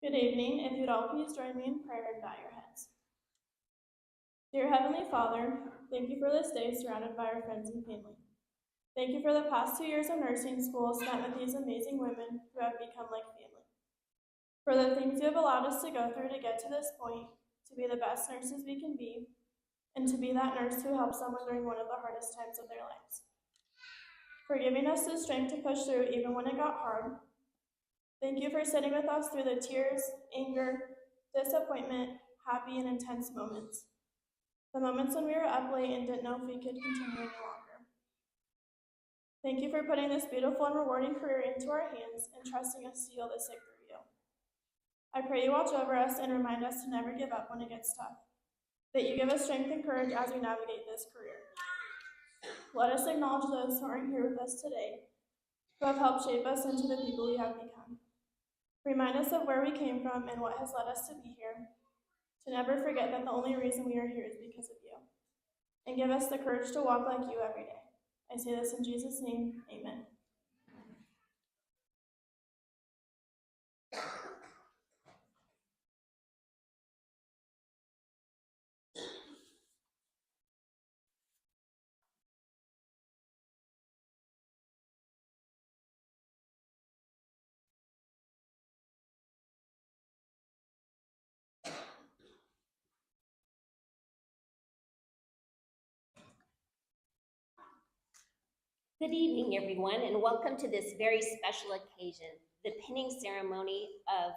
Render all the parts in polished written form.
Good evening. If you'd all please join me in prayer and bow your heads. Dear Heavenly Father, thank you for this day surrounded by our friends and family. Thank you for the past 2 years of nursing school spent with these amazing women who have become like family. For the things you have allowed us to go through to get to this point, to be the best nurses we can be, and to be that nurse who helps someone during one of the hardest times of their lives. for giving us the strength to push through even when it got hard. Thank you for sitting with us through the tears, anger, disappointment, happy and intense moments. The moments when we were up late and didn't know if we could continue any longer. Thank you for putting this beautiful and rewarding career into our hands and trusting us to heal the sick through you. I pray you watch over us and remind us to never give up when it gets tough, that you give us strength and courage as we navigate this career. Let us acknowledge those who aren't here with us today, who have helped shape us into the people we have become. Remind us of where we came from and what has led us to be here, to never forget that the only reason we are here is because of you, and give us the courage to walk like you every day. I say this in Jesus' name, amen. Good evening, everyone, and welcome to this very special occasion, the pinning ceremony of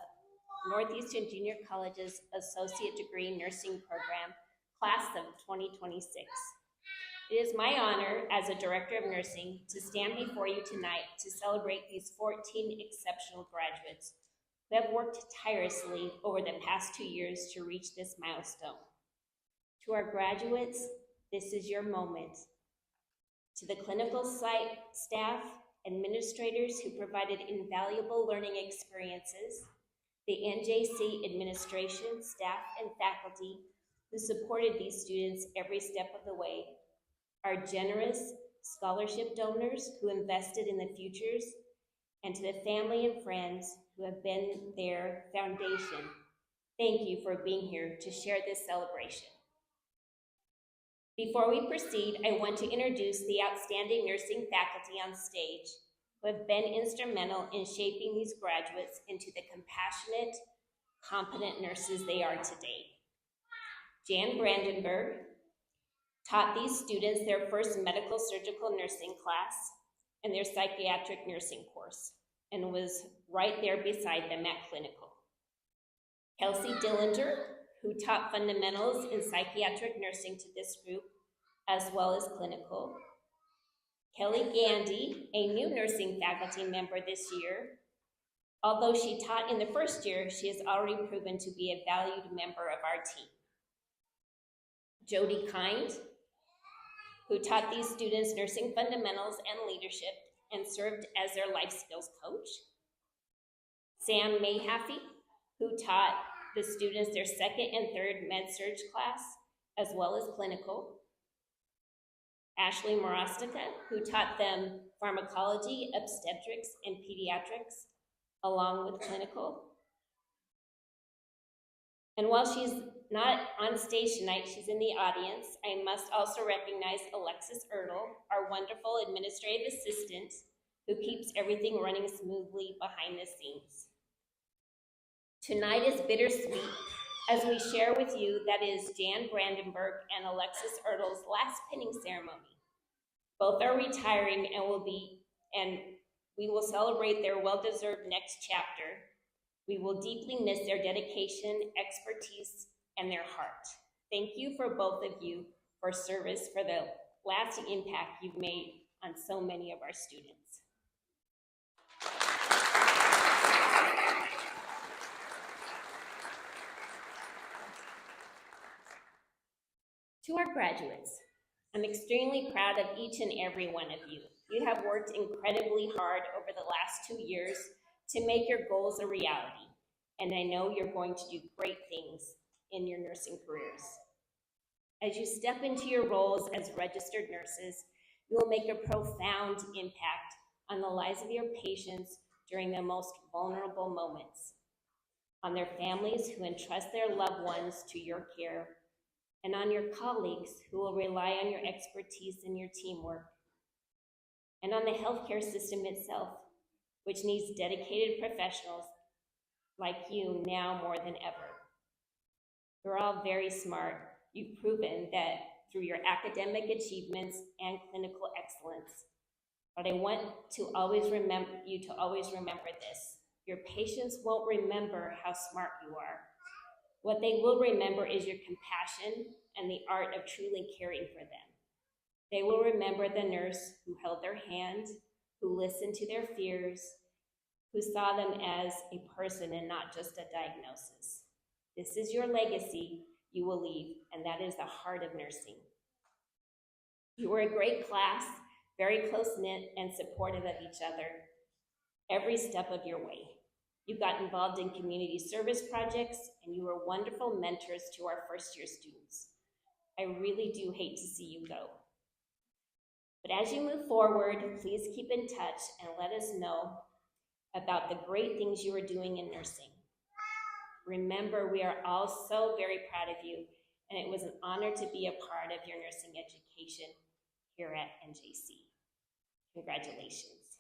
Northeastern Junior College's Associate Degree Nursing Program, Class of 2026. It is my honor as a Director of Nursing to stand before you tonight to celebrate these 14 exceptional graduates who have worked tirelessly over the past 2 years to reach this milestone. To our graduates, this is your moment. To the clinical site staff, administrators who provided invaluable learning experiences, the NJC administration, staff, and faculty who supported these students every step of the way, our generous scholarship donors who invested in the futures, and to the family and friends who have been their foundation, thank you for being here to share this celebration. Before we proceed, I want to introduce the outstanding nursing faculty on stage who have been instrumental in shaping these graduates into the compassionate, competent nurses they are today. Jan Brandenburg taught these students their first medical surgical nursing class and their psychiatric nursing course and was right there beside them at clinical. Kelsey Dillinger, who taught fundamentals in psychiatric nursing to this group, as well as clinical. Kelly Gandy, a new nursing faculty member this year. Although she taught in the first year, she has already proven to be a valued member of our team. Jody Kind, who taught these students nursing fundamentals and leadership and served as their life skills coach. Sam Mayhaffey, who taught the students their second and third med-surg class, as well as clinical. Ashley Morostica, who taught them pharmacology, obstetrics, and pediatrics, along with clinical. And while she's not on stage tonight, she's in the audience, I must also recognize Alexis Ertl, our wonderful administrative assistant, who keeps everything running smoothly behind the scenes. Tonight is bittersweet as we share with you that is Jan Brandenburg and Alexis Ertl's last pinning ceremony. Both are retiring and we will celebrate their well-deserved next chapter. We will deeply miss their dedication, expertise, and their heart. Thank you for both of you for service, for the lasting impact you've made on so many of our students. To our graduates, I'm extremely proud of each and every one of you. You have worked incredibly hard over the last 2 years to make your goals a reality, and I know you're going to do great things in your nursing careers. As you step into your roles as registered nurses, you will make a profound impact on the lives of your patients during their most vulnerable moments, on their families who entrust their loved ones to your care, and on your colleagues who will rely on your expertise and your teamwork, and on the healthcare system itself, which needs dedicated professionals like you now more than ever. You're all very smart. You've proven that through your academic achievements and clinical excellence. But I want to always remember this. Your patients won't remember how smart you are. What they will remember is your compassion and the art of truly caring for them. They will remember the nurse who held their hand, who listened to their fears, who saw them as a person and not just a diagnosis. This is your legacy you will leave, and that is the heart of nursing. You were a great class, very close-knit and supportive of each other every step of your way. You got involved in community service projects, and you were wonderful mentors to our first-year students. I really do hate to see you go. But as you move forward, please keep in touch and let us know about the great things you are doing in nursing. Remember, we are all so very proud of you, and it was an honor to be a part of your nursing education here at NJC. Congratulations.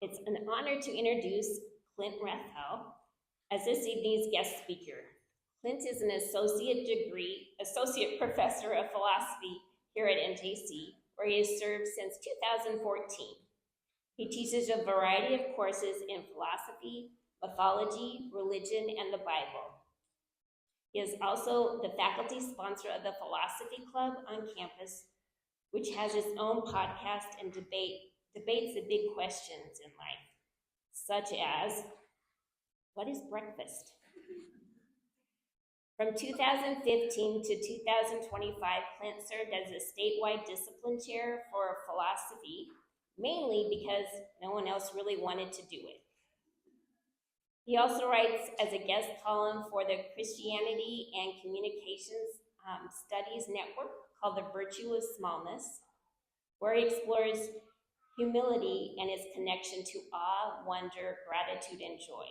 It's an honor to introduce Clint Rathel as this evening's guest speaker. Clint is an associate professor of philosophy here at NJC, where he has served since 2014. He teaches a variety of courses in philosophy, mythology, religion, and the Bible. He is also the faculty sponsor of the Philosophy Club on campus, which has its own podcast and debates the big questions in life, such as, what is breakfast? From 2015 to 2025, Clint served as a statewide discipline chair for philosophy, mainly because no one else really wanted to do it. He also writes as a guest column for the Christianity and Communications Studies Network called The Virtue of Smallness, where he explores humility and its connection to awe, wonder, gratitude, and joy.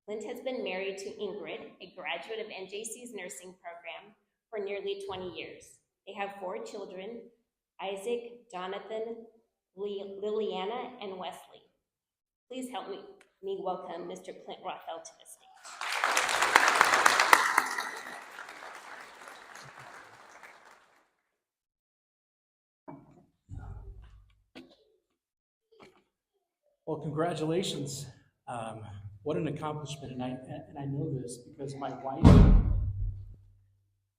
Clint has been married to Ingrid, a graduate of NJC's nursing program, for nearly 20 years. They have 4 children, Isaac, Jonathan, Liliana, and Wesley. Please help me welcome Mr. Clint Rathel to the stage. Well, congratulations. What an accomplishment, and I know this because my wife,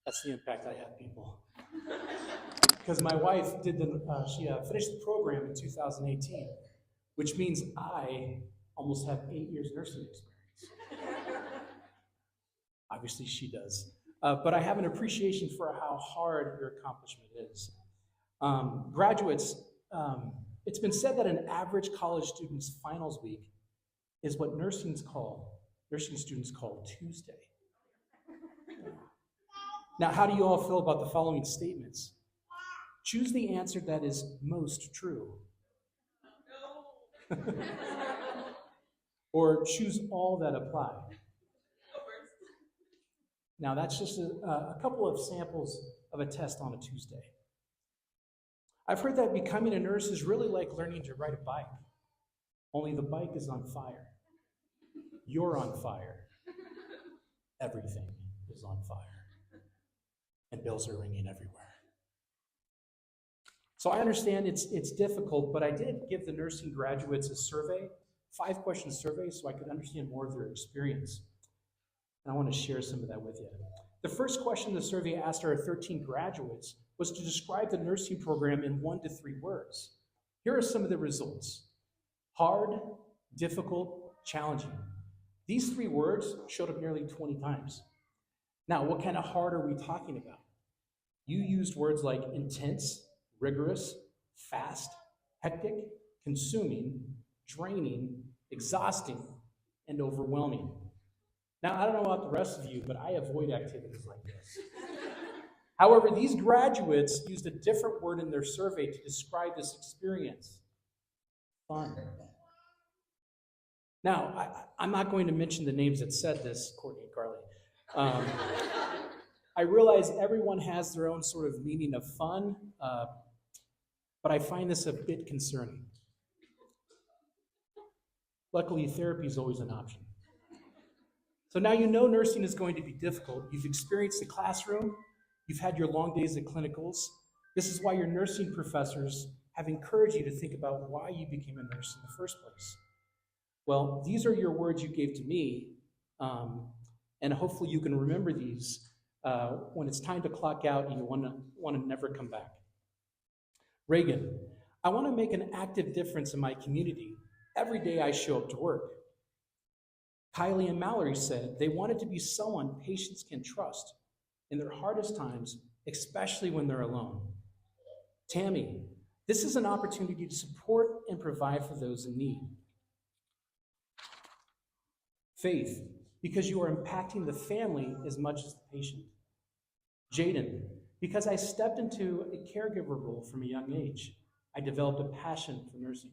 that's the impact I have, people. Because my wife did she finished the program in 2018, which means I almost have 8 years nursing experience. Obviously she does. But I have an appreciation for how hard your accomplishment is. Graduates, it's been said that an average college student's finals week is what nursing students call Tuesday. Now, how do you all feel about the following statements? Choose the answer that is most true. Or choose all that apply. Now, that's just a couple of samples of a test on a Tuesday. I've heard that becoming a nurse is really like learning to ride a bike, only the bike is on fire. You're on fire. Everything is on fire. And bells are ringing everywhere. So I understand it's difficult, but I did give the nursing graduates a survey, 5-question survey, so I could understand more of their experience. And I want to share some of that with you. The first question the survey asked our 13 graduates was to describe the nursing program in 1 to 3 words. Here are some of the results. Hard, difficult, challenging. These 3 words showed up nearly 20 times. Now, what kind of hard are we talking about? You used words like intense, rigorous, fast, hectic, consuming, draining, exhausting, and overwhelming. Now, I don't know about the rest of you, but I avoid activities like this. However, these graduates used a different word in their survey to describe this experience. Fun. Now, I'm not going to mention the names that said this, Courtney and Carly. I realize everyone has their own sort of meaning of fun, but I find this a bit concerning. Luckily, therapy is always an option. So now you know nursing is going to be difficult. You've experienced the classroom. You've had your long days at clinicals. This is why your nursing professors have encouraged you to think about why you became a nurse in the first place. Well, these are your words you gave to me, and hopefully you can remember these when it's time to clock out and you want to never come back. Reagan, I want to make an active difference in my community. Every day I show up to work. Kylie and Mallory said they wanted to be someone patients can trust in their hardest times, especially when they're alone. Tammy, this is an opportunity to support and provide for those in need. Faith, because you are impacting the family as much as the patient. Jaden, because I stepped into a caregiver role from a young age. I developed a passion for nursing.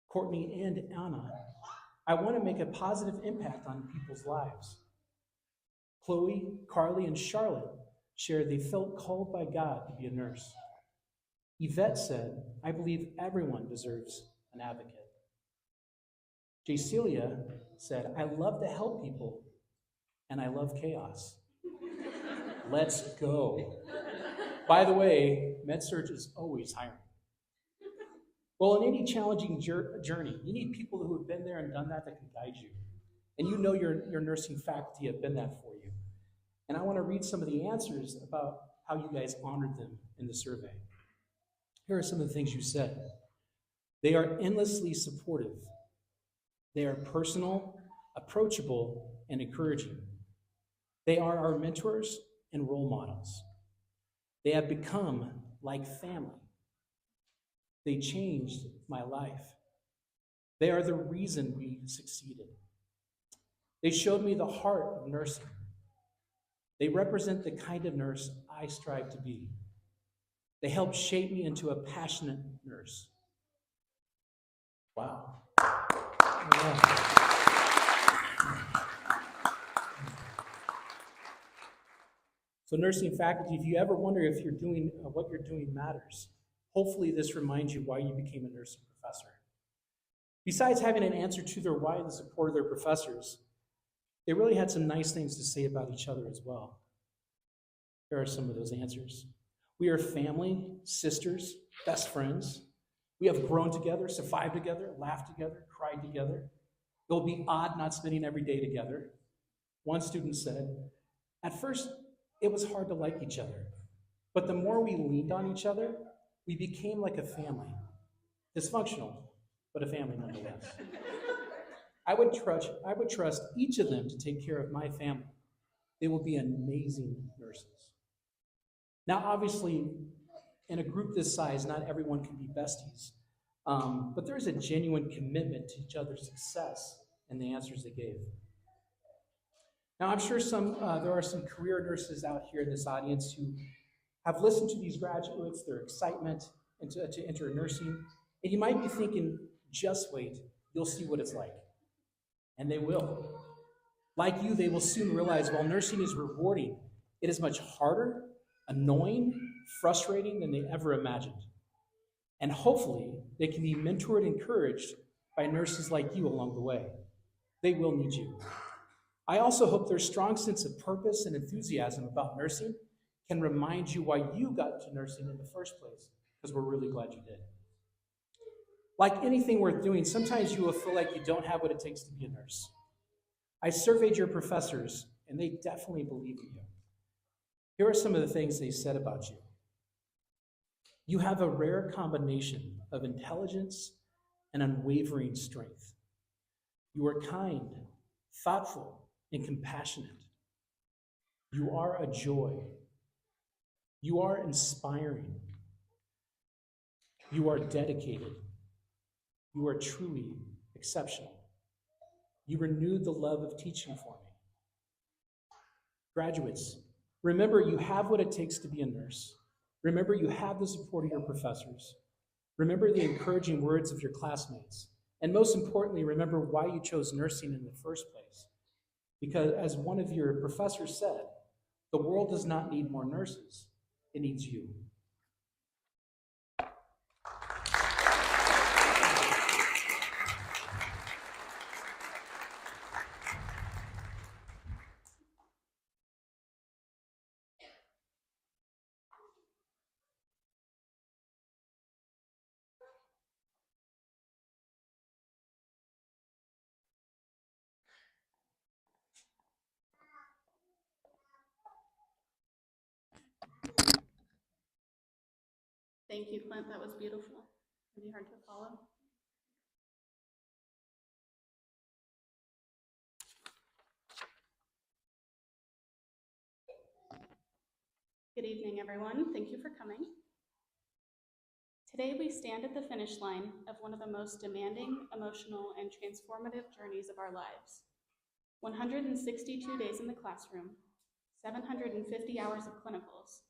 Courtney and Anna, I want to make a positive impact on people's lives. Chloe, Carly, and Charlotte shared they felt called by God to be a nurse. Yvette said, I believe everyone deserves an advocate. Jacelia said, I love to help people, and I love chaos. Let's go. By the way, MedSurg is always hiring. Well, in any challenging journey, you need people who have been there and done that can guide you. And you know your nursing faculty have been that for you. And I want to read some of the answers about how you guys honored them in the survey. Here are some of the things you said. They are endlessly supportive. They are personal, approachable, and encouraging. They are our mentors and role models. They have become like family. They changed my life. They are the reason we succeeded. They showed me the heart of nursing. They represent the kind of nurse I strive to be. They helped shape me into a passionate nurse. Wow. Yeah. So nursing faculty, if you ever wonder if you're doing what you're doing matters, hopefully this reminds you why you became a nursing professor. Besides having an answer to their why and the support of their professors, they really had some nice things to say about each other as well. Here are some of those answers. We are family, sisters, best friends. We have grown together, survived together, laughed together, cried together. It will be odd not spending every day together. One student said, at first, it was hard to like each other, but the more we leaned on each other, we became like a family. Dysfunctional, but a family nonetheless. I would trust each of them to take care of my family. They will be amazing nurses. Now, obviously, in a group this size, not everyone can be besties, but there is a genuine commitment to each other's success in the answers they gave. Now, I'm sure there are some career nurses out here in this audience who have listened to these graduates, their excitement to enter nursing, and you might be thinking, just wait, you'll see what it's like. And they will. Like you, they will soon realize while nursing is rewarding, it is much harder, annoying, frustrating than they ever imagined. And hopefully, they can be mentored and encouraged by nurses like you along the way. They will need you. I also hope their strong sense of purpose and enthusiasm about nursing can remind you why you got into nursing in the first place, because we're really glad you did. Like anything worth doing, sometimes you will feel like you don't have what it takes to be a nurse. I surveyed your professors, and they definitely believe in you. Here are some of the things they said about you. You have a rare combination of intelligence and unwavering strength. You are kind, thoughtful, and compassionate. You are a joy. You are inspiring. You are dedicated. You are truly exceptional. You renewed the love of teaching for me. Graduates, remember you have what it takes to be a nurse. Remember you have the support of your professors. Remember the encouraging words of your classmates. And most importantly, remember why you chose nursing in the first place. Because as one of your professors said, the world does not need more nurses, it needs you. Thank you, Clint. That was beautiful. Pretty hard to follow. Good evening, everyone. Thank you for coming. Today, we stand at the finish line of one of the most demanding, emotional, and transformative journeys of our lives. 162 days in the classroom, 750 hours of clinicals,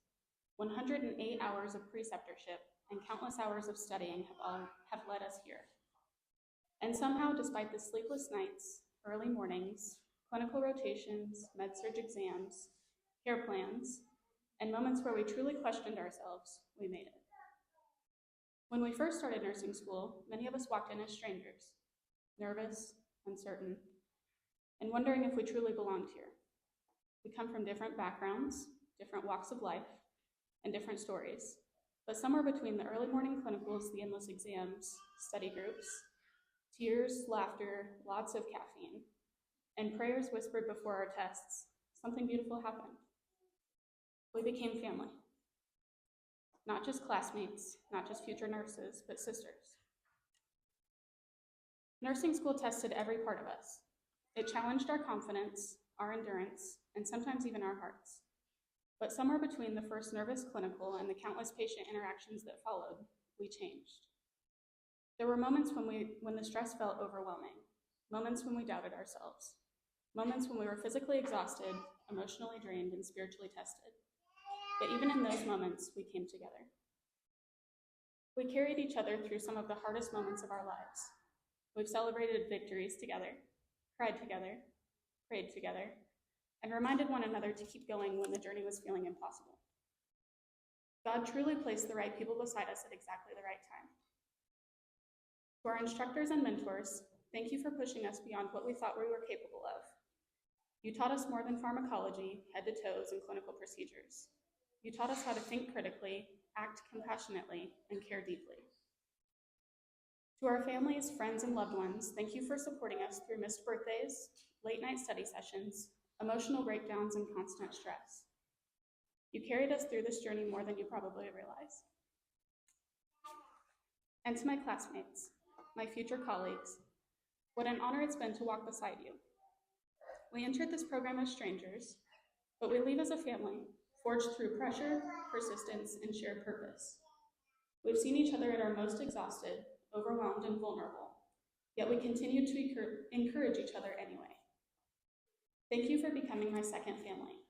108 hours of preceptorship, and countless hours of studying have led us here. And somehow, despite the sleepless nights, early mornings, clinical rotations, med-surg exams, care plans, and moments where we truly questioned ourselves, we made it. When we first started nursing school, many of us walked in as strangers, nervous, uncertain, and wondering if we truly belonged here. We come from different backgrounds, different walks of life, and different stories. But somewhere between the early morning clinicals, the endless exams, study groups, tears, laughter, lots of caffeine, and prayers whispered before our tests, something beautiful happened. We became family. Not just classmates, not just future nurses, but sisters. Nursing school tested every part of us. It challenged our confidence, our endurance, and sometimes even our hearts. But somewhere between the first nervous clinical and the countless patient interactions that followed, we changed. There were moments when the stress felt overwhelming, moments when we doubted ourselves, moments when we were physically exhausted, emotionally drained, and spiritually tested. But even in those moments, we came together. We carried each other through some of the hardest moments of our lives. We've celebrated victories together, cried together, prayed together, and reminded one another to keep going when the journey was feeling impossible. God truly placed the right people beside us at exactly the right time. To our instructors and mentors, thank you for pushing us beyond what we thought we were capable of. You taught us more than pharmacology, head to toes, and clinical procedures. You taught us how to think critically, act compassionately, and care deeply. To our families, friends, and loved ones, thank you for supporting us through missed birthdays, late-night study sessions, emotional breakdowns, and constant stress. You carried us through this journey more than you probably realize. And to my classmates, my future colleagues, what an honor it's been to walk beside you. We entered this program as strangers, but we leave as a family, forged through pressure, persistence, and shared purpose. We've seen each other at our most exhausted, overwhelmed, and vulnerable, yet we continue to encourage each other anyway. Thank you for becoming my second family.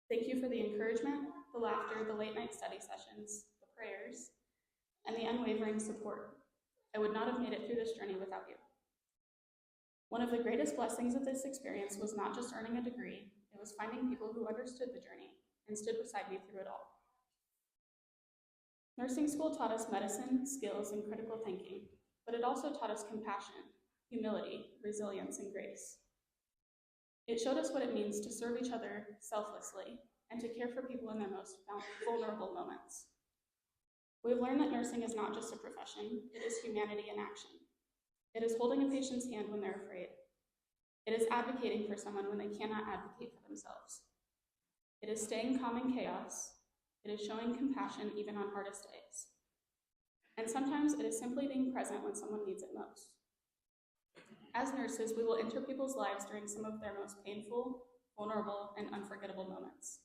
Thank you for the encouragement, the laughter, the late-night study sessions, the prayers, and the unwavering support. I would not have made it through this journey without you. One of the greatest blessings of this experience was not just earning a degree, it was finding people who understood the journey and stood beside me through it all. Nursing school taught us medicine, skills, and critical thinking, but it also taught us compassion, humility, resilience, and grace. It showed us what it means to serve each other selflessly and to care for people in their most vulnerable moments. We've learned that nursing is not just a profession, it is humanity in action. It is holding a patient's hand when they're afraid. It is advocating for someone when they cannot advocate for themselves. It is staying calm in chaos. It is showing compassion even on hardest days. And sometimes it is simply being present when someone needs it most. As nurses, we will enter people's lives during some of their most painful, vulnerable, and unforgettable moments.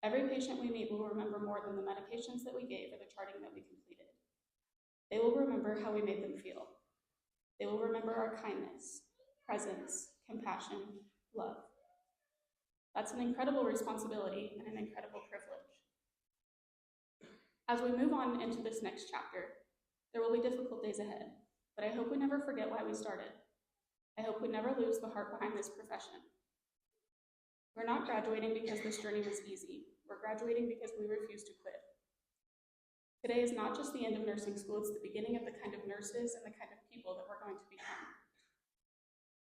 Every patient we meet will remember more than the medications that we gave or the charting that we completed. They will remember how we made them feel. They will remember our kindness, presence, compassion, love. That's an incredible responsibility and an incredible privilege. As we move on into this next chapter, there will be difficult days ahead, but I hope we never forget why we started. I hope we never lose the heart behind this profession. We're not graduating because this journey was easy. We're graduating because we refuse to quit. Today is not just the end of nursing school, it's the beginning of the kind of nurses and the kind of people that we're going to become.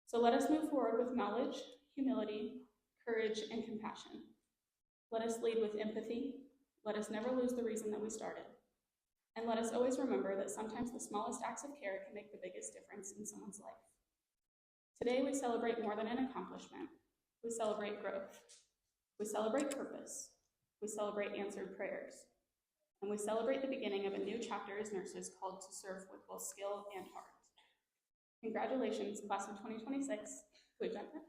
So let us move forward with knowledge, humility, courage, and compassion. Let us lead with empathy. Let us never lose the reason that we started. And let us always remember that sometimes the smallest acts of care can make the biggest difference in someone's life. Today we celebrate more than an accomplishment. We celebrate growth. We celebrate purpose. We celebrate answered prayers. and we celebrate the beginning of a new chapter as nurses called to serve with both skill and heart. Congratulations, class of 2026. Wait, Jennifer.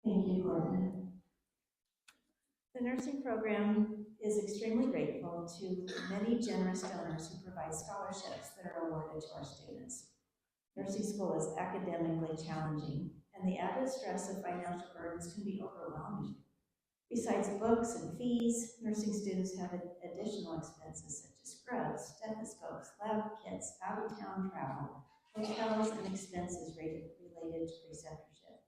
Thank you, Courtney. The nursing program is extremely grateful to many generous donors who provide scholarships that are awarded to our students. Nursing school is academically challenging, and the added stress of financial burdens can be overwhelming. Besides books and fees, nursing students have additional expenses such as scrubs, stethoscopes, lab kits, out-of-town travel, hotels, and expenses related to preceptorship.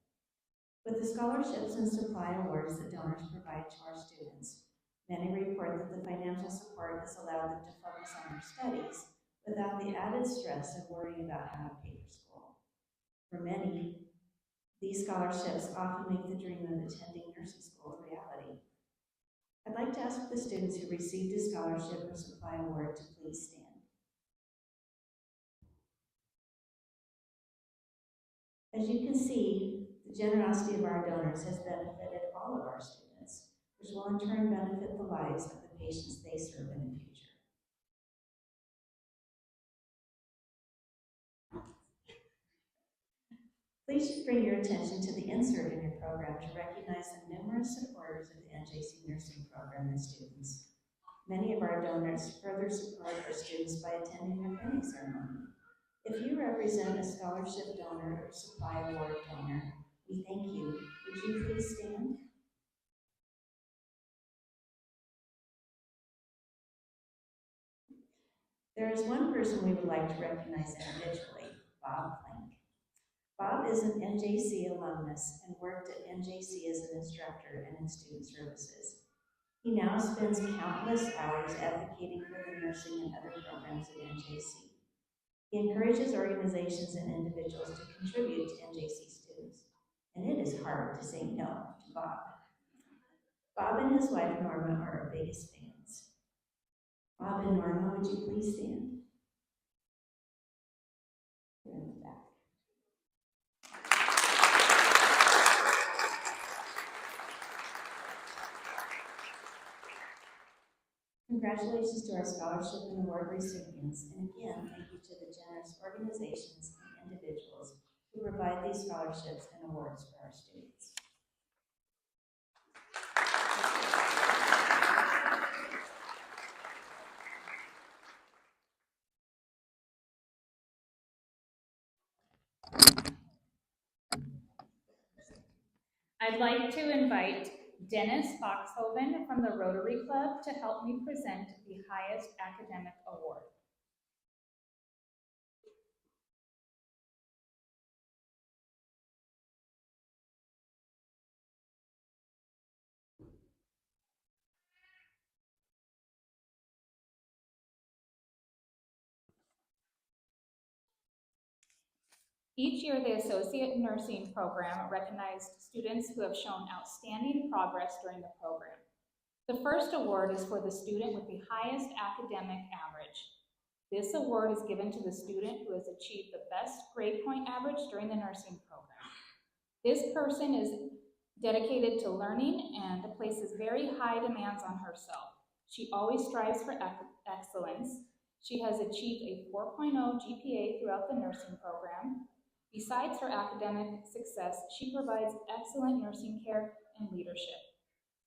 With the scholarships and supply awards that donors provide to our students, many report that the financial support has allowed them to focus on their studies without the added stress of worrying about how to pay for school. For many, these scholarships often make the dream of attending nursing school a reality. I'd like to ask the students who received a scholarship or supply award to please stand. As you can see, the generosity of our donors has benefited all of our students, which will in turn benefit the lives of the patients they serve in the future. Please bring your attention to the insert in your program to recognize the numerous supporters of the NJC Nursing program and students. Many of our donors further support our students by attending our pinning ceremony. If you represent a scholarship donor or supply award donor, we thank you. Would you please stand? There is one person we would like to recognize individually, Bob Plank. Bob is an NJC alumnus and worked at NJC as an instructor and in student services. He now spends countless hours advocating for the nursing and other programs at NJC. He encourages organizations and individuals to contribute to NJC students, and it is hard to say no to Bob. Bob and his wife Norma are our biggest fans. Bob and Norma, would you please stand? We're in the back. Congratulations to our scholarship and award recipients, and again, thank you to the generous organizations and individuals who provide these scholarships and awards for our students. I'd like to invite Dennis Foxhoven from the Rotary Club to help me present the highest academic award. Each year, the Associate Nursing Program recognized students who have shown outstanding progress during the program. The first award is for the student with the highest academic average. This award is given to the student who has achieved the best grade point average during the nursing program. This person is dedicated to learning and places very high demands on herself. She always strives for excellence. She has achieved a 4.0 GPA throughout the nursing program. Besides her academic success, she provides excellent nursing care and leadership.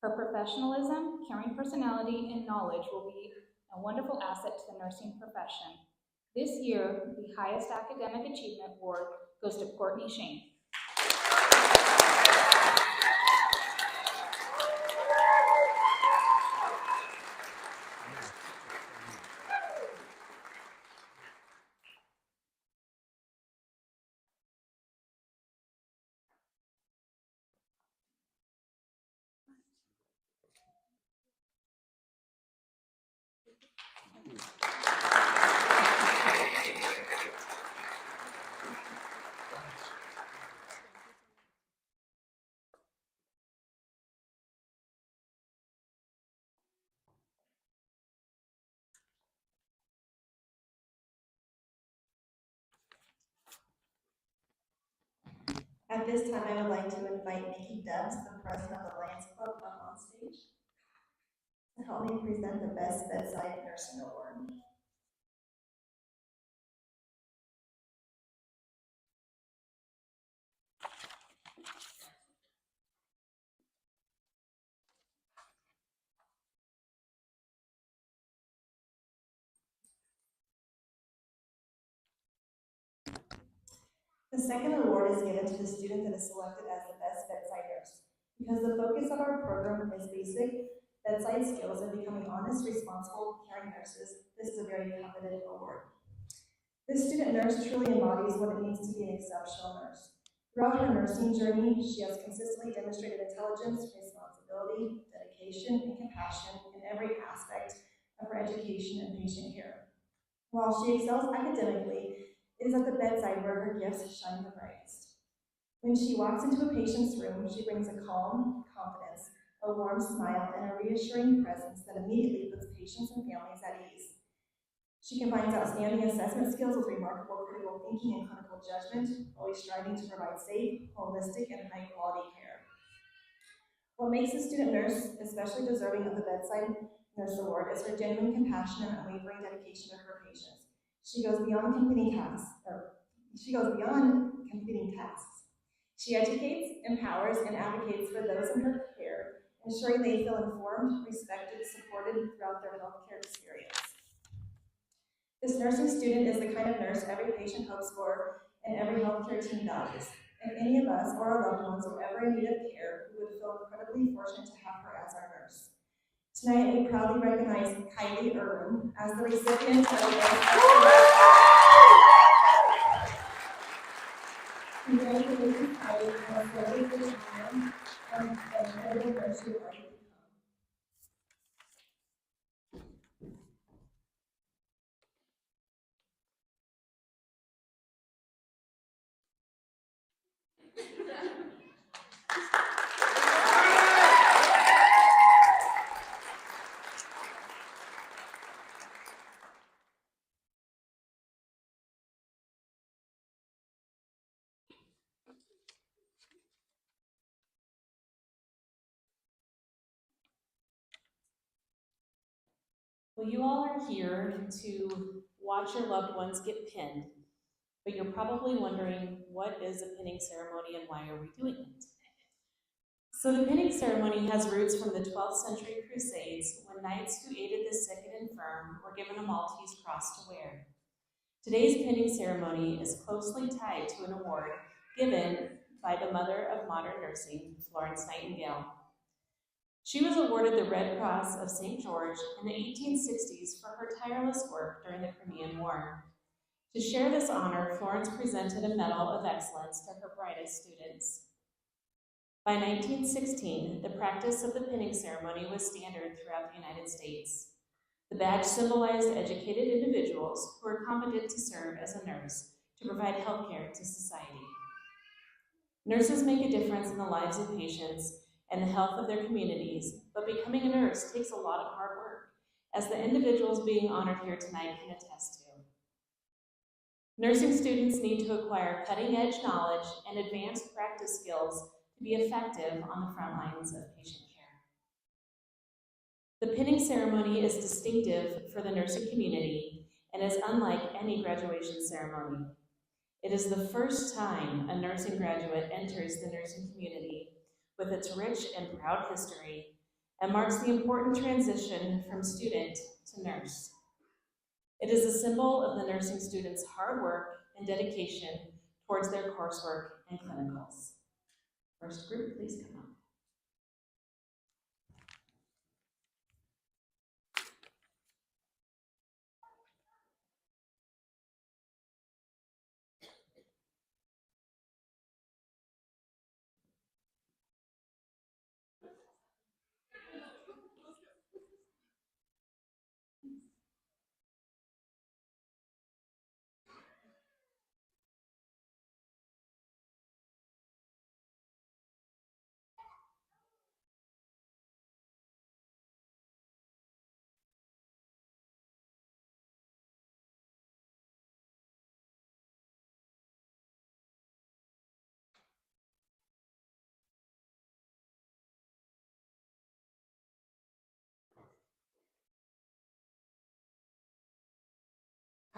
Her professionalism, caring personality, and knowledge will be a wonderful asset to the nursing profession. This year, the highest academic achievement award goes to Courtney Shane. this time, I would like to invite Nikki Dubs, the president of the Lions Club, up on stage to help me present the Best Bedside Nursing Award. The second award is given to the student that is selected as the best bedside nurse. Because the focus of our program is basic bedside skills and becoming honest, responsible, caring nurses, this is a very coveted award. This student nurse truly embodies what it means to be an exceptional nurse. Throughout her nursing journey, she has consistently demonstrated intelligence, responsibility, dedication, and compassion in every aspect of her education and patient care. While she excels academically, it is at the bedside where her gifts shine the brightest. When she walks into a patient's room, she brings a calm confidence, a warm smile, and a reassuring presence that immediately puts patients and families at ease. She combines outstanding assessment skills with remarkable critical thinking and clinical judgment, always striving to provide safe, holistic, and high-quality care. What makes a student nurse especially deserving of the Bedside Nurse Award is her genuine compassion and unwavering dedication to her patients. She goes beyond completing tasks. She educates, empowers, and advocates for those in her care, ensuring they feel informed, respected, supported throughout their healthcare experience. This nursing student is the kind of nurse every patient hopes for and every healthcare team values. If any of us or our loved ones were ever in need of care, we would feel incredibly fortunate to have her as our nurse. Tonight, we proudly recognize Kylie Irwin as the recipient of the Congratulations, Kylie, on a very good honor and incredible nurse you are to become. Well, you all are here to watch your loved ones get pinned, but you're probably wondering, what is a pinning ceremony and why are we doing it? So the pinning ceremony has roots from the 12th century Crusades, when knights who aided the sick and infirm were given a Maltese cross to wear. Today's pinning ceremony is closely tied to an award given by the mother of modern nursing, Florence Nightingale. She was awarded the Red Cross of St. George in the 1860s for her tireless work during the Crimean War. To share this honor, Florence presented a Medal of Excellence to her brightest students. By 1916, the practice of the pinning ceremony was standard throughout the United States. The badge symbolized educated individuals who were competent to serve as a nurse to provide health care to society. Nurses make a difference in the lives of patients and the health of their communities, but becoming a nurse takes a lot of hard work, as the individuals being honored here tonight can attest to. Nursing students need to acquire cutting-edge knowledge and advanced practice skills to be effective on the front lines of patient care. The pinning ceremony is distinctive for the nursing community and is unlike any graduation ceremony. It is the first time a nursing graduate enters the nursing community with its rich and proud history, and marks the important transition from student to nurse. It is a symbol of the nursing students' hard work and dedication towards their coursework and clinicals. First group, please come up.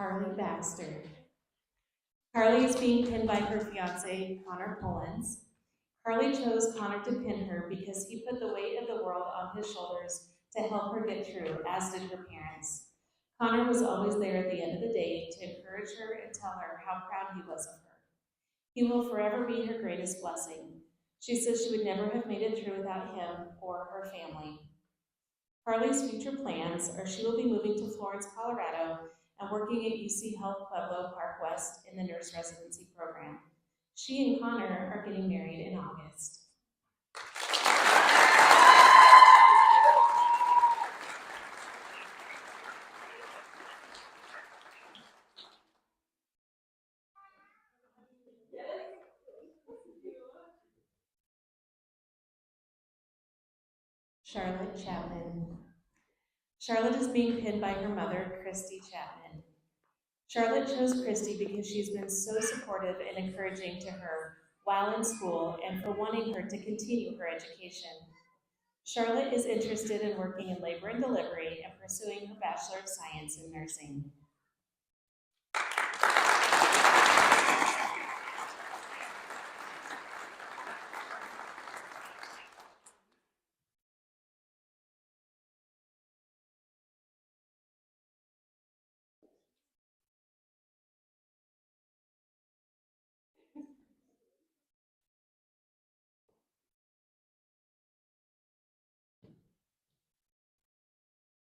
Carly Baxter. Carly is being pinned by her fiance, Connor Pullins. Carly chose Connor to pin her because he put the weight of the world on his shoulders to help her get through, as did her parents. Connor was always there at the end of the day to encourage her and tell her how proud he was of her. He will forever be her greatest blessing. She says she would never have made it through without him or her family. Carly's future plans are she will be moving to Florence, Colorado, and working at UC Health Pueblo Park West in the nurse residency program. She and Connor are getting married in August. Charlotte Chapman. Charlotte is being pinned by her mother, Christy Chapman. Charlotte chose Christy because she's been so supportive and encouraging to her while in school and for wanting her to continue her education. Charlotte is interested in working in labor and delivery and pursuing her Bachelor of Science in Nursing.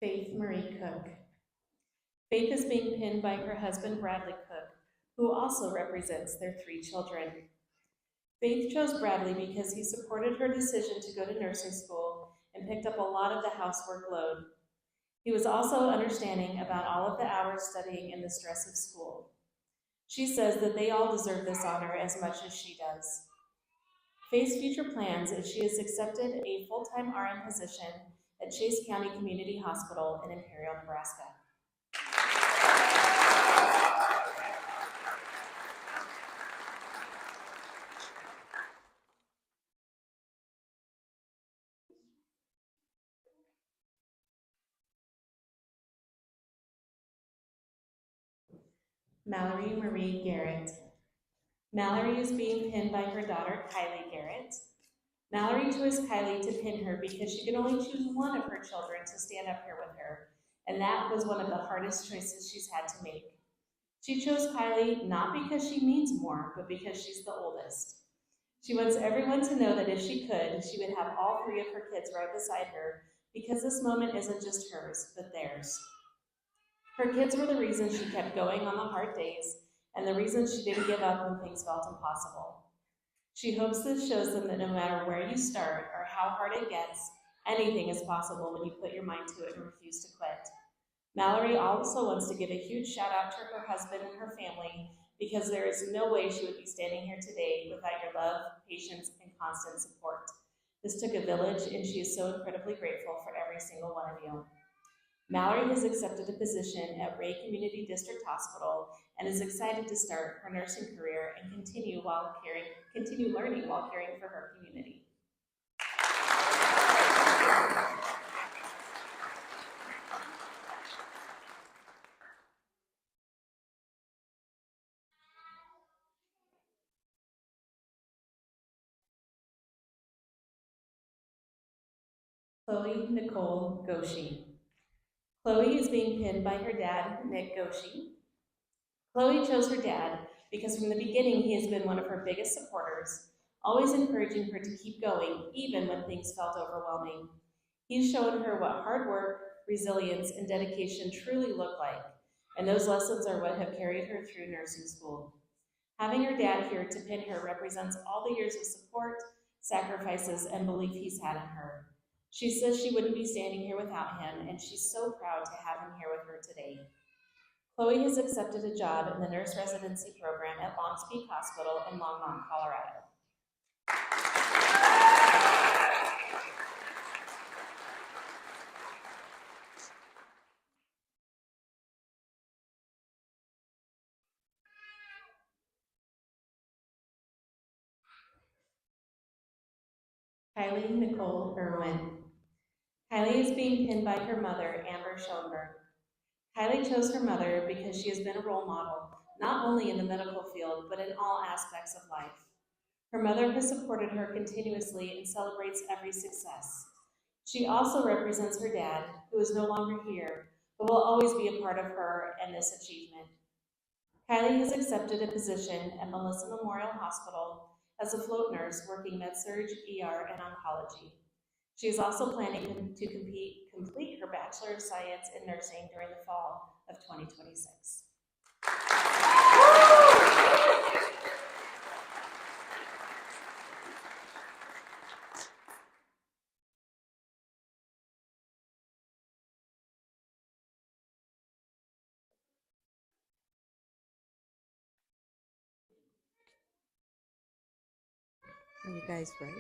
Faith Marie Cook. Faith is being pinned by her husband, Bradley Cook, who also represents their 3 children. Faith chose Bradley because he supported her decision to go to nursing school and picked up a lot of the housework load. He was also understanding about all of the hours studying and the stress of school. She says that they all deserve this honor as much as she does. Faith's future plans is she has accepted a full-time RN position at Chase County Community Hospital in Imperial, Nebraska. Mallory Marie Garrett. Mallory is being pinned by her daughter, Kylie Garrett. Mallory chose Kylie to pin her because she could only choose one of her children to stand up here with her, and that was one of the hardest choices she's had to make. She chose Kylie not because she means more, but because she's the oldest. She wants everyone to know that if she could, she would have all 3 of her kids right beside her because this moment isn't just hers, but theirs. Her kids were the reason she kept going on the hard days and the reason she didn't give up when things felt impossible. She hopes this shows them that no matter where you start or how hard it gets, anything is possible when you put your mind to it and refuse to quit. Mallory also wants to give a huge shout out to her husband and her family because there is no way she would be standing here today without your love, patience, and constant support. This took a village, and she is so incredibly grateful for every single one of you. Mallory has accepted a position at Ray Community District Hospital and is excited to start her nursing career and continue learning while caring for her community. Chloe Nicole Goshi. Chloe is being pinned by her dad, Nick Goshi. Chloe chose her dad because from the beginning he has been one of her biggest supporters, always encouraging her to keep going even when things felt overwhelming. He's shown her what hard work, resilience, and dedication truly look like, and those lessons are what have carried her through nursing school. Having her dad here to pin her represents all the years of support, sacrifices, and belief he's had in her. She says she wouldn't be standing here without him, and she's so proud to have him here with her today. Chloe has accepted a job in the nurse residency program at Long Peak Hospital in Longmont, Colorado. Kylie Nicole Irwin. Kylie is being pinned by her mother, Amber Schoenberg. Kylie chose her mother because she has been a role model, not only in the medical field, but in all aspects of life. Her mother has supported her continuously and celebrates every success. She also represents her dad, who is no longer here, but will always be a part of her and this achievement. Kylie has accepted a position at Melissa Memorial Hospital as a float nurse working med-surg, ER, and oncology. She is also planning to complete her Bachelor of Science in Nursing during the fall of 2026. Are you guys ready?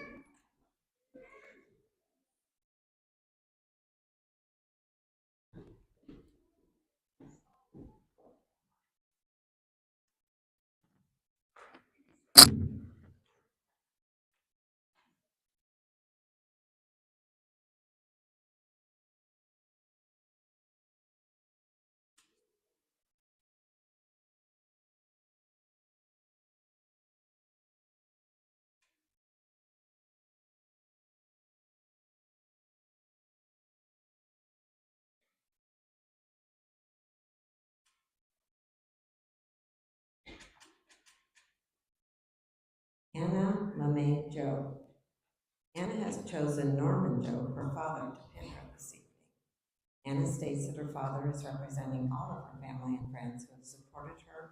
Anna Mame Joe. Anna has chosen Norman Joe, her father, to pin her this evening. Anna states that her father is representing all of her family and friends who have supported her,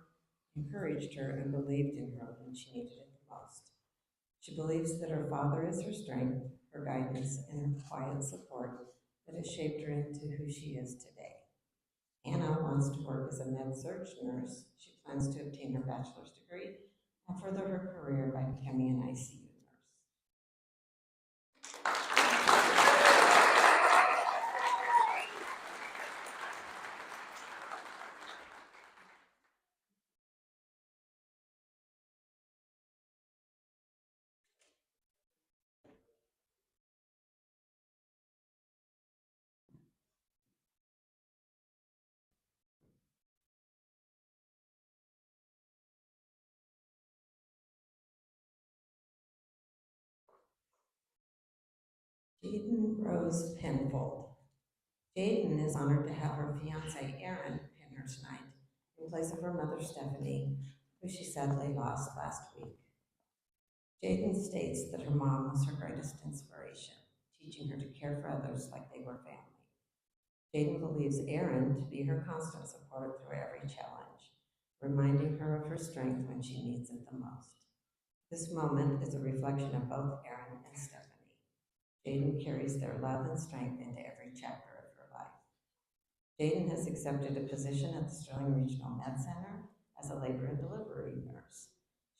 encouraged her, and believed in her when she needed it the most. She believes that her father is her strength, her guidance, and her quiet support that has shaped her into who she is today. Anna wants to work as a med-surg nurse. She plans to obtain her bachelor's degree and further her career by becoming an ICU nurse. Jaden Rose Penfold. Jaden is honored to have her fiance Aaron pin her tonight in place of her mother Stephanie, who she sadly lost last week. Jaden states that her mom was her greatest inspiration, teaching her to care for others like they were family. Jaden believes Aaron to be her constant support through every challenge, reminding her of her strength when she needs it the most. This moment is a reflection of both Aaron and Stephanie. Jaden carries their love and strength into every chapter of her life. Jaden has accepted a position at the Sterling Regional Med Center as a labor and delivery nurse.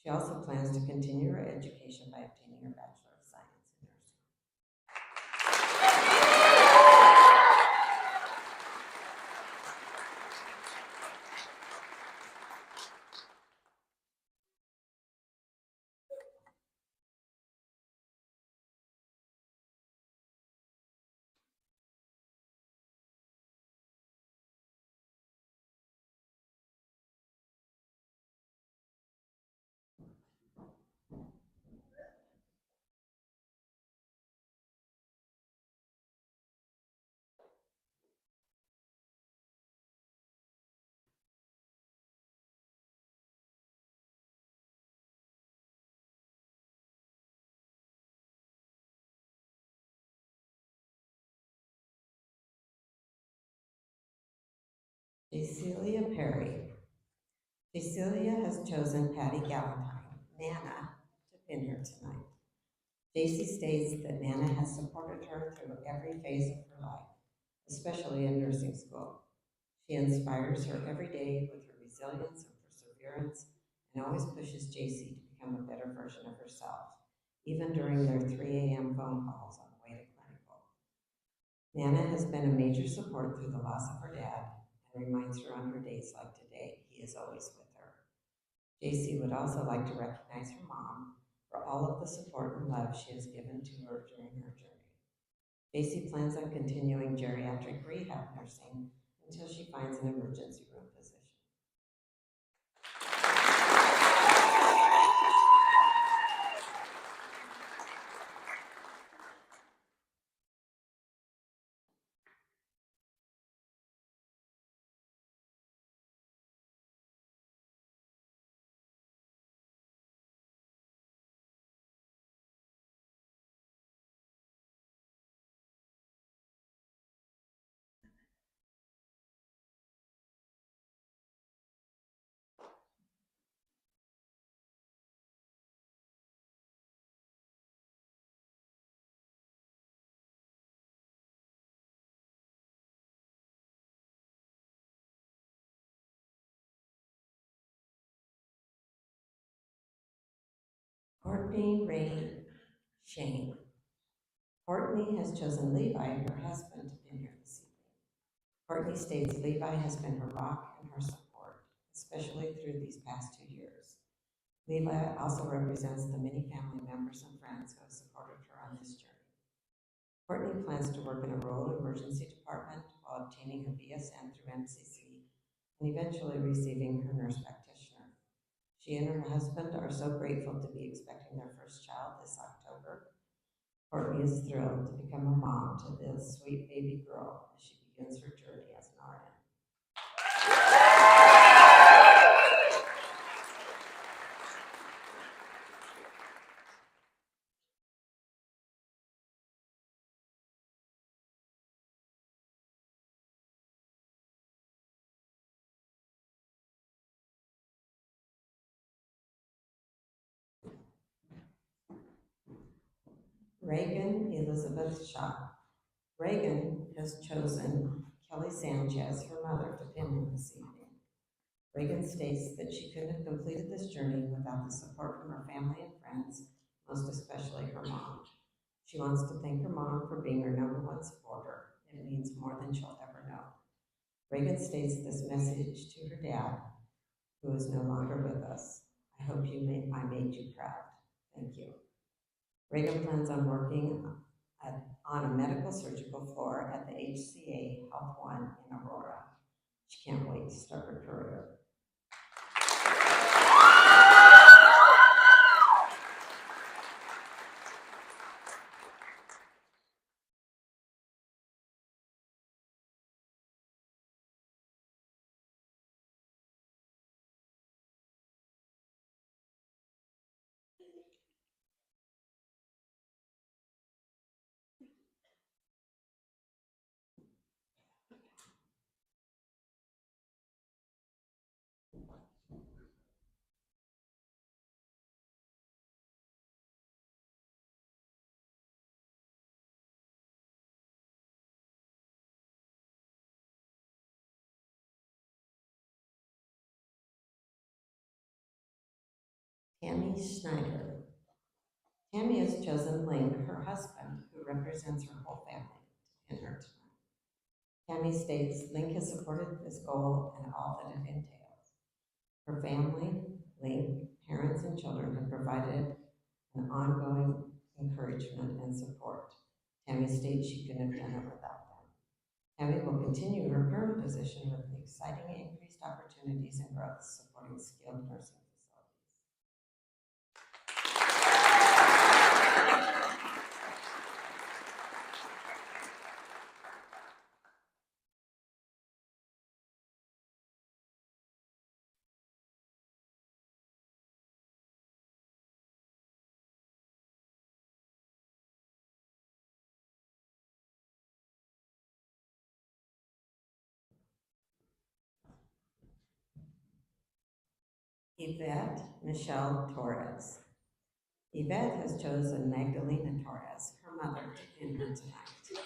She also plans to continue her education by obtaining her Bachelor of Science in Nursing. Cecilia Perry. Cecilia has chosen Patty Galentine, Nana, to pin her tonight. JC states that Nana has supported her through every phase of her life, especially in nursing school. She inspires her every day with her resilience and perseverance and always pushes JC to become a better version of herself, even during their 3 a.m. phone calls on the way to clinical. Nana has been a major support through the loss of her dad and reminds her on her days like today, he is always with her. JC would also like to recognize her mom for all of the support and love she has given to her during her journey. JC plans on continuing geriatric rehab nursing until she finds an emergency room position. Courtney Ray Shane. Courtney has chosen Levi, her husband, to be here this evening. Courtney states Levi has been her rock and her support, especially through these past 2 years. Levi also represents the many family members and friends who have supported her on this journey. Courtney plans to work in a rural emergency department while obtaining her BSN through NCC and eventually receiving her nurse practitioner. She and her husband are so grateful to be expecting their first child this October. Courtney is thrilled to become a mom to this sweet baby girl as she begins her journey as an RN. Reagan Elizabeth Shaw. Reagan has chosen Kelly Sanchez, her mother, to pin her this evening. Reagan states that she couldn't have completed this journey without the support from her family and friends, most especially her mom. She wants to thank her mom for being her #1 supporter. It means more than she'll ever know. Reagan states this message to her dad, who is no longer with us. I hope I made you proud. Thank you. Reagan plans on working on a medical surgical floor at the HCA Health One in Aurora. She can't wait to start her career. Tammy Schneider. Tammy has chosen Link, her husband, who represents her whole family, to pin her tonight. Tammy states Link has supported this goal and all that it entails. Her family, Link, parents, and children have provided an ongoing encouragement and support. Tammy states she couldn't have done it without them. Tammy will continue her current position with the exciting increased opportunities and growth supporting skilled nursing facilities. Yvette Michelle Torres. Yvette has chosen Magdalena Torres, her mother, to pin her tonight.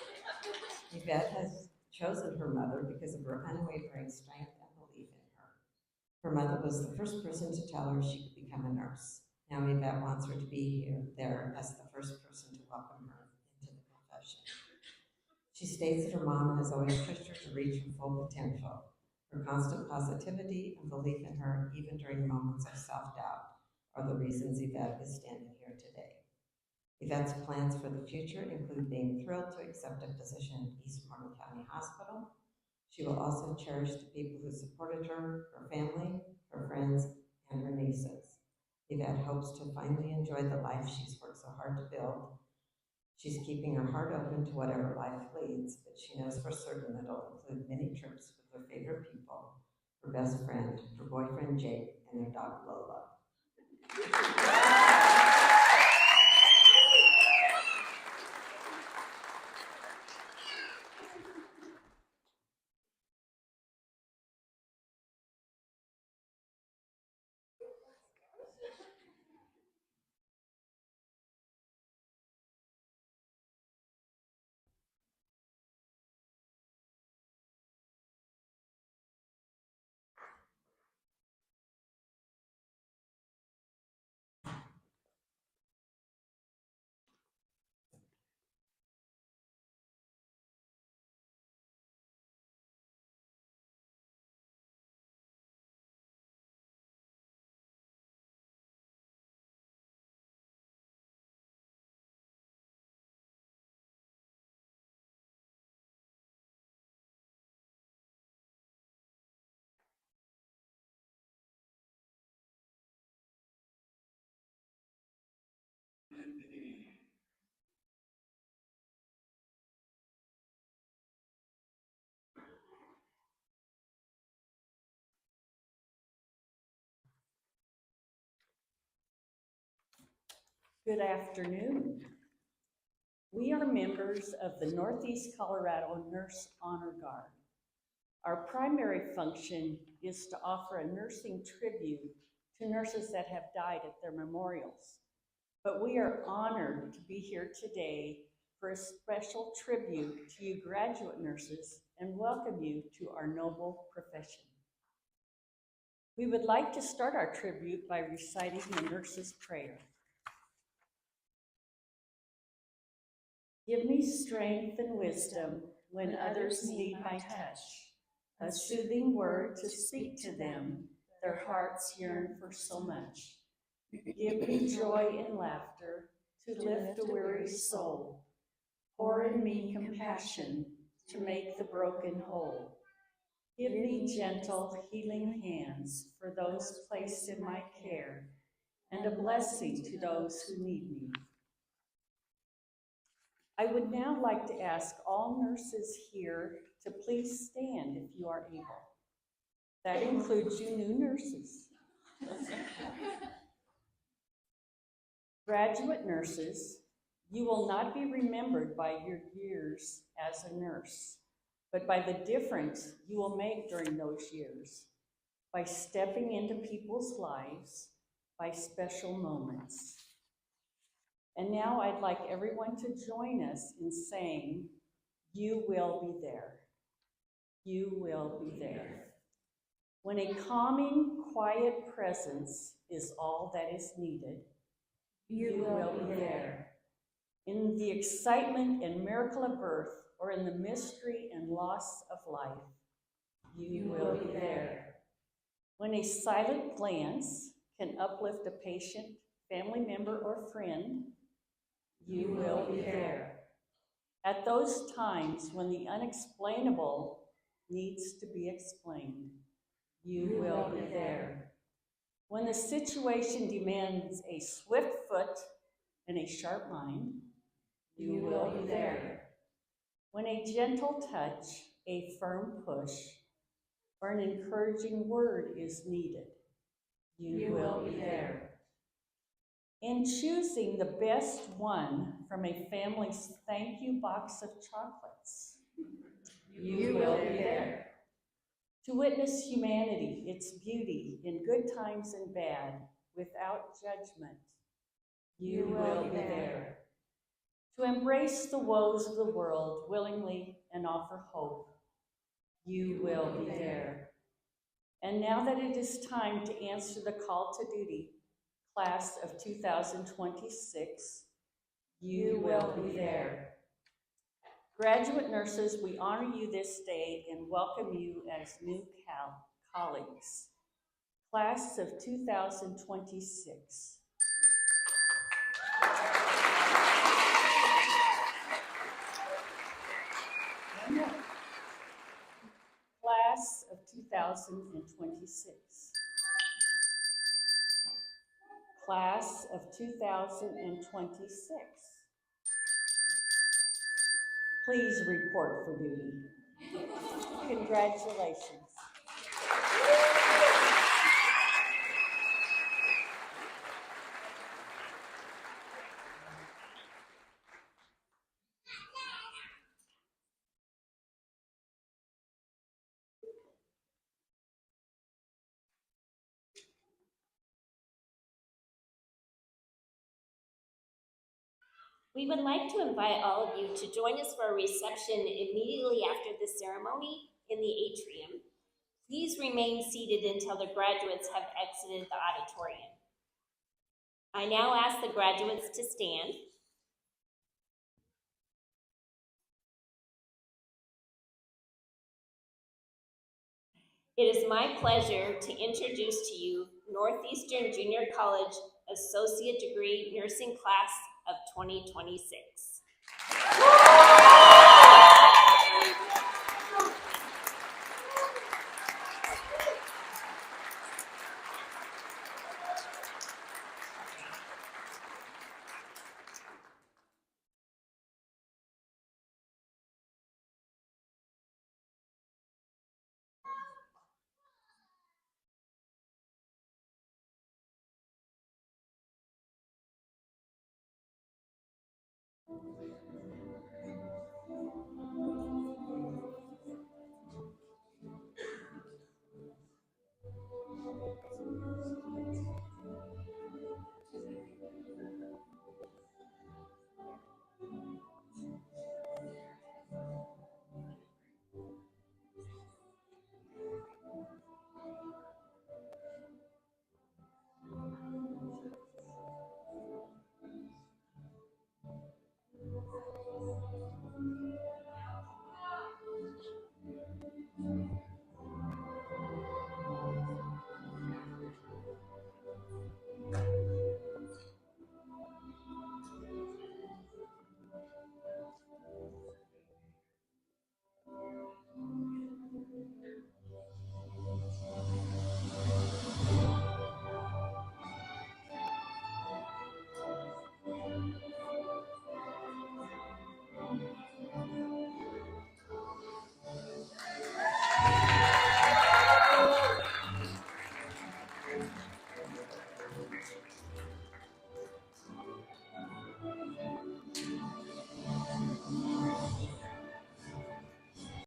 Yvette has chosen her mother because of her unwavering strength and belief in her. Her mother was the first person to tell her she could become a nurse. Now Yvette wants her to be there as the first person to welcome her into the profession. She states that her mom has always pushed her to reach her full potential. Her constant positivity and belief in her, even during moments of self-doubt, are the reasons Yvette is standing here today. Yvette's plans for the future include being thrilled to accept a position in East Morgan County Hospital. She will also cherish the people who supported her, her family, her friends, and her nieces. Yvette hopes to finally enjoy the life she's worked so hard to build. She's keeping her heart open to whatever life leads, but she knows for certain that it'll include many trips with her favorite people, her best friend, her boyfriend Jake, and their dog Lola. Good afternoon. We are members of the Northeast Colorado Nurse Honor Guard. Our primary function is to offer a nursing tribute to nurses that have died at their memorials. But we are honored to be here today for a special tribute to you graduate nurses and welcome you to our noble profession. We would like to start our tribute by reciting the nurse's prayer. Give me strength and wisdom when others need my touch, a soothing word to speak to them, their hearts yearn for so much. Give me joy and laughter to lift a weary soul. Pour in me compassion to make the broken whole. Give me gentle, healing hands for those placed in my care, and a blessing to those who need me. I would now like to ask all nurses here to please stand if you are able. That includes you new nurses. Graduate nurses, you will not be remembered by your years as a nurse, but by the difference you will make during those years, by stepping into people's lives, by special moments. And now I'd like everyone to join us in saying, you will be there. You will be there. When a calming, quiet presence is all that is needed, you will be there. In the excitement and miracle of birth, or in the mystery and loss of life, you will be there. When a silent glance can uplift a patient, family member, or friend, you will be there. At those times when the unexplainable needs to be explained, you will be there. When the situation demands a swift foot and a sharp mind, you will be there. When a gentle touch, a firm push, or an encouraging word is needed, you will be there. In choosing the best one from a family's thank you box of chocolates, you will be there. To witness humanity, its beauty in good times and bad, without judgment, you will be there. To embrace the woes of the world willingly and offer hope, you will be there. And now that it is time to answer the call to duty, class of 2026, you will be there. Graduate nurses, we honor you this day and welcome you as new colleagues. Class of 2026. 2026. Class of 2026. Please report for duty. Congratulations. We would like to invite all of you to join us for a reception immediately after the ceremony in the atrium. Please remain seated until the graduates have exited the auditorium. I now ask the graduates to stand. It is my pleasure to introduce to you Northeastern Junior College Associate Degree Nursing Class of 2026.